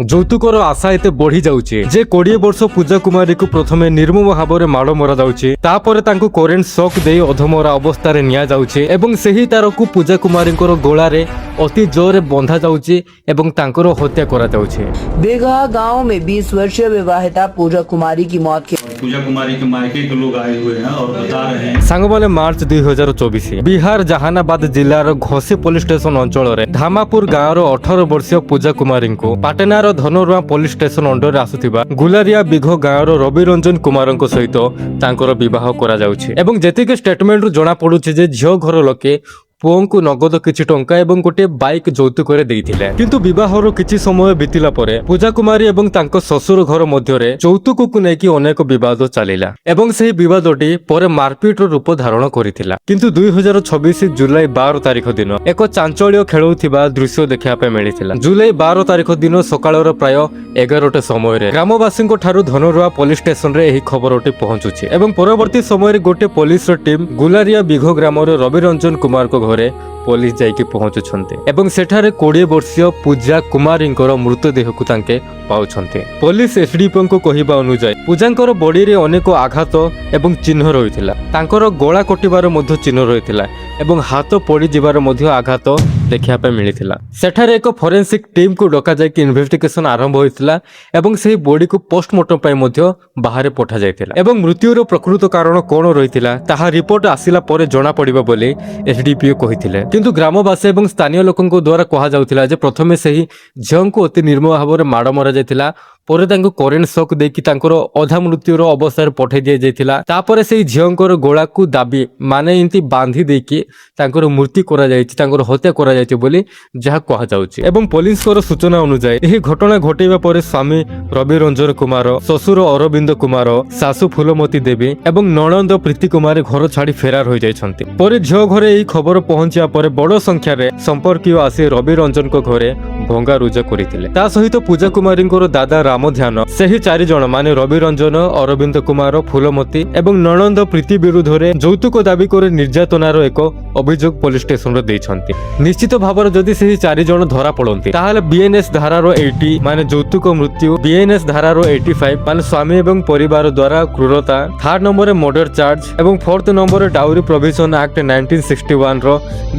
ଯୌତୁକର ଆଶା ଏତେ ବଢି ଯାଉଛି ଯେ 20 ବର୍ଷ ପୂଜା କୁମାରୀକୁ ପ୍ରଥମେ ନିର୍ମମ ଭାବରେ ମାଡ଼ ମରାଯାଉଛି, ତାପରେ ତାଙ୍କୁ କରେଣ୍ଟ ସକ୍ ଦେଇ ଅଧମରା ଅବସ୍ଥାରେ ନିଆଯାଉଛି ଏବଂ ସେହି ତାରକୁ ପୂଜା କୁମାରୀଙ୍କର ଗୋଳାରେ ଅତି ଜୋରରେ ବନ୍ଧା ଯାଉଛି ଏବଂ ତାଙ୍କର ହତ୍ୟା କରାଯାଉଛି। बेघा गांव में 20 वर्षीय विवाहिता पूजा कुमारी की मौत के पूजा कुमारी के मायके के लोग आए हुए हैं और बता रहे हैं। ସାଙ୍ଗମାନେ ମାର୍ଚ୍ଚ 2024 ବିହାର ଜାହାନାବାଦ ଜିଲ୍ଲାର ଘୋଷି ପୋଲିସ ଷ୍ଟେସନ ଅଞ୍ଚଳରେ ଧାମାପୁର ଗାଁର 18 ବର୍ଷୀୟ ପୂଜା କୁମାରୀଙ୍କୁ ପାଟନାର ଧନରୁଆ ପୋଲିସ ଷ୍ଟେସନ ଅଣ୍ଡରରେ ଆସୁଥିବା ଗୁଲାରିଆ ବିଘ ଗାଁର ରବି ରଞ୍ଜନ କୁମାରଙ୍କ ସହିତ ତାଙ୍କର ବିବାହ କରାଯାଉଛି ଏବଂ ଯେତିକି ଷ୍ଟେଟମେଣ୍ଟରୁ ଜଣାପଡୁଛି ଯେ ଝିଅ ଘର ଲୋକେ ପୁଅଙ୍କୁ ନଗଦ କିଛି ଟଙ୍କା ଏବଂ ଗୋଟିଏ ବାଇକ୍ ଯୌତୁକରେ ଦେଇଥିଲେ। କିନ୍ତୁ ବିବାହର କିଛି ସମୟ ବିତିଲା ପରେ ପୂଜା କୁମାରୀ ଏବଂ ତାଙ୍କ ଶ୍ୱଶୁର ଘର ମଧ୍ୟରେ ଯୌତୁକକୁ ନେଇକି ଅନେକ ବିବାଦ ଚାଲିଲା ଏବଂ ସେହି ବିବାଦଟି ପରେ ମାରପିଟର ରୂପ ଧାରଣ କରିଥିଲା। କିନ୍ତୁ 2026 ଜୁଲାଇ 12 ତାରିଖ ଦିନ ଏକ ଚାଞ୍ଚଲ୍ୟ ଖେଳୁଥିବା ଦୃଶ୍ୟ ଦେଖିବା ପାଇଁ ମିଳିଥିଲା। ଜୁଲାଇ 12 ତାରିଖ ଦିନ ସକାଳର ପ୍ରାୟ 11ଟା ସମୟରେ ଗ୍ରାମବାସୀଙ୍କ ଠାରୁ ଧନରୁଆ ପୋଲିସ ଷ୍ଟେସନରେ ଏହି ଖବରଟି ପହଞ୍ଚୁଛି ଏବଂ ପରବର୍ତ୍ତୀ ସମୟରେ ଗୋଟିଏ ପୋଲିସର ଟିମ୍ ଗୁଲାରିଆ ବିଘ ଗ୍ରାମର ରବି ରଞ୍ଜନ କୁମାରଙ୍କ ଘରେ ପୋଲିସ ଯାଇକି ପହଞ୍ଚୁଛନ୍ତି ଏବଂ ସେଠାରେ 20 ବର୍ଷୀୟ ପୂଜା କୁମାରୀଙ୍କର ମୃତଦେହକୁ ତାଙ୍କେ ପାଉଛନ୍ତି। ପୋଲିସ ଏସଡିପିଓଙ୍କ କହିବା ଅନୁଯାୟୀ ପୂଜାଙ୍କର ବଡିରେ ଅନେକ ଆଘାତ ଏବଂ ଚିହ୍ନ ରହିଥିଲା, ତାଙ୍କର ଗଳା କଟିବାର ମଧ୍ୟ ଚିହ୍ନ ରହିଥିଲା ଏବଂ ହାତ ପୋଡ଼ିଯିବାର ମଧ୍ୟ ଆଘାତ ଦେଖିବା ପାଇଁ ମିଳିଥିଲା। ସେଠାରେ ଏକ ଫରେନ୍ସିକ ଟିମ୍କୁ ଡକାଯାଇକି ଇନଭେଷ୍ଟିଗେସନ ଆରମ୍ଭ ହୋଇଥିଲା ଏବଂ ସେହି ବଡିକୁ ପୋଷ୍ଟମର୍ଟମ ପାଇଁ ମଧ୍ୟ ବାହାରେ ପଠାଯାଇଥିଲା ଏବଂ ମୃତ୍ୟୁର ପ୍ରକୃତ କାରଣ କଣ ରହିଥିଲା ତାହା ରିପୋର୍ଟ ଆସିଲା ପରେ ଜଣାପଡ଼ିବ ବୋଲି ଏସଡିପିଓ କହିଥିଲେ। କିନ୍ତୁ ଗ୍ରାମବାସୀ ଏବଂ ସ୍ଥାନୀୟ ଲୋକଙ୍କ ଦ୍ୱାରା କୁହାଯାଉଥିଲା ଯେ ପ୍ରଥମେ ସେହି ଝିଅଙ୍କୁ ଅତି ନିର୍ମମ ଭାବରେ ମାଡ଼ ମରାଯାଇଥିଲା, ପରେ ତାଙ୍କୁ କରେଣ୍ଟ ସକ୍ ଦେଇକି ତାଙ୍କର ଅଧା ମୃତ୍ୟୁର ଅବସ୍ଥାରେ ପଠାଇ ଦିଆଯାଇଥିଲା, ତାପରେ ସେହି ଝିଅଙ୍କର ଗୋଳାକୁ ଦାବି ମାନେ ଏମିତି ବାନ୍ଧି ଦେଇକି ତାଙ୍କର ମୃତ୍ୟୁ କରାଯାଇଛି, ତାଙ୍କର ହତ୍ୟା କରାଯାଇଛି ବୋଲି ଯାହା କୁହାଯାଉଛି। ଏବଂ ପୋଲିସଙ୍କର ସୂଚନା ଅନୁଯାୟୀ ଏହି ଘଟଣା ଘଟିବା ପରେ ସ୍ୱାମୀ ରବି ରଞ୍ଜନ କୁମାର, ଶ୍ୱଶୁର ଅରବିନ୍ଦ କୁମାର, ଶାଶୁ ଫୁଲମତୀ ଦେବୀ ଏବଂ ନଣନ୍ଦ ପ୍ରୀତି କୁମାରୀ ଘର ଛାଡି ଫେରାର ହୋଇଯାଇଛନ୍ତି। ପରେ ଝିଅ ଘରେ ଏହି ଖବର ପହଞ୍ଚିବା ପରେ ବଡ଼ ସଂଖ୍ୟାରେ ସମ୍ପର୍କୀୟ ଆସି ରବି ରଞ୍ଜନଙ୍କ ଘରେ ଭଙ୍ଗାରୁଜା କରିଥିଲେ। ତା ସହିତ ପୂଜା କୁମାରୀଙ୍କର ଦାଦା ରାମ ଧ୍ୟାନ ସେହି 4 ଜଣ ମାନେ ରବି ରଞ୍ଜନ, ଅରବିନ୍ଦ କୁମାର, ଫୁଲମତୀ ଏବଂ ନଣନ୍ଦ ପ୍ରୀତି ବିରୁଦ୍ଧରେ ଯୌତୁକ ଦାବି କରି ନିର୍ଯାତନାର ଏକ ଅଭିଯୋଗ ପୋଲିସ ଷ୍ଟେସନରେ ଦେଇଛନ୍ତି। ନିଶ୍ଚିତ ଭାବରେ ଯଦି ସେହି 4 ଜଣ ଧରା ପଡନ୍ତି ତାହେଲେ ବିଏନଏସ୍ ଧାରାର 80 ମାନେ ଯୌତୁକ ମୃତ୍ୟୁ, ବିଏନଏସ୍ ଧାରାର 85 ମାନେ ସ୍ୱାମୀ ଏବଂ ପରିବାର ଦ୍ୱାରା କ୍ରୁରତା, 3rd ନମ୍ବରରେ ମର୍ଡର ଚାର୍ଜ ଏବଂ 4th ନମ୍ବରରେ ଡାଉରୀ ପ୍ରୋଭିଜନ ଆକ୍ଟ 1961 ର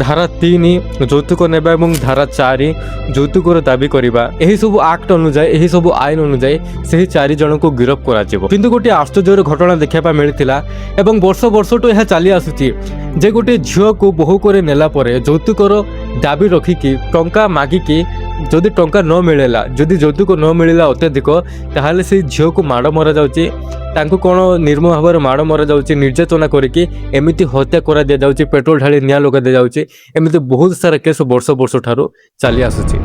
ଧାରା 3 ଯୌତୁକ ନେବା ଏବଂ ଧାରା 4 ଯୌତୁକର ଦାବି କରିବା, ଏହି ସବୁ ଆକ୍ଟ ଅନୁଯାୟୀ ଏହି ସବୁ ଆଇନ ଅନୁଯାୟୀ ସେହି 4 ଜଣଙ୍କୁ ଗିରଫ କରାଯିବ। କିନ୍ତୁ ଗୋଟିଏ ଆଶ୍ଚର୍ଯ୍ୟର ଘଟଣା ଦେଖିବା ପାଇଁ ମିଳିଥିଲା ଏବଂ ବର୍ଷଠୁ ଏହା ଚାଲି ଆସୁଛି ଯେ ଗୋଟିଏ ଝିଅକୁ ବୋହୂ କରି ନେଲା ପରେ ଯୌତୁକର ଦାବି ରଖିକି ଟଙ୍କା ମାଗିକି ଯଦି ଟଙ୍କା ନ ମିଳିଲା, ଯଦି ଯୌତୁକ ନ ମିଳିଲା ଅତ୍ୟଧିକ, ତାହେଲେ ସେଇ ଝିଅକୁ ମାଡ଼ ମରାଯାଉଛି, ତାଙ୍କୁ କ'ଣ ନିର୍ମମ ଭାବରେ ମାଡ଼ ମରାଯାଉଛି, ନିର୍ଯାତନା କରିକି ଏମିତି ହତ୍ୟା କରା ଦିଆଯାଉଛି, ପେଟ୍ରୋଲ ଢାଳି ନିଆଁ ଲଗାଇ ଦିଆଯାଉଛି। ଏମିତି ବହୁତ ସାରା କେସ୍ ବର୍ଷ ଠାରୁ ଚାଲି ଆସୁଛି।